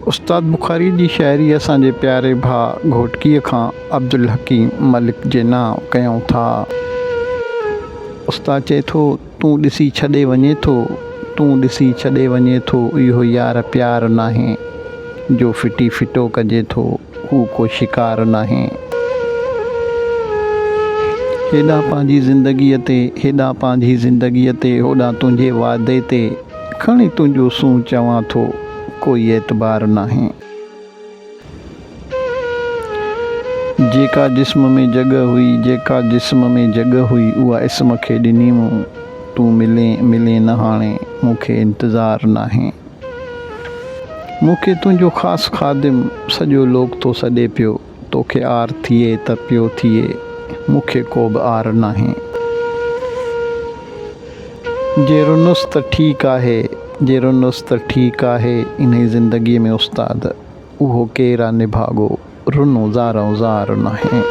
उस्ताद बुखारी जी शाइरी असांजे प्यारे भाउ घोटकीअ खां अब्दुल हकीम मलिक जे नाम कयूं था। उस्ताद चए थो, तूं ॾिसी छॾे वञे थो, तूं ॾिसी छॾे वञे थो, इहो यार प्यार नाहे, जो फिटी फिटो कजे थो हू को शिकार नाहे। हेॾा पंहिंजी ज़िंदगीअ ते, हेॾा पंहिंजी ज़िंदगीअ ते, होॾा तुंहिंजे वादे ते, खणी तुंहिंजो सूं चवां थो, कोई एतबार नाहे। जेका जिस्म में जॻह हुई, जेका जिस्म में जॻह हुई, उहा इस्म खे ॾिनी मूं, तूं मिले न हाणे, मूंखे इंतज़ार नाहे। मूंखे तुंहिंजो ख़ासि ख़ादिम सॼो लोक थो सॾे पियो, तोखे आर थिए त पियो थिए, मूंखे को बि आर नाहे। जहिड़ो नुस त ठीकु आहे, जहिड़ो नुस त ठीकु आहे, इन ज़िंदगीअ में उस्ताद उहो केरु आहे निभागो, रुनो ज़ारो ज़ार नाहे।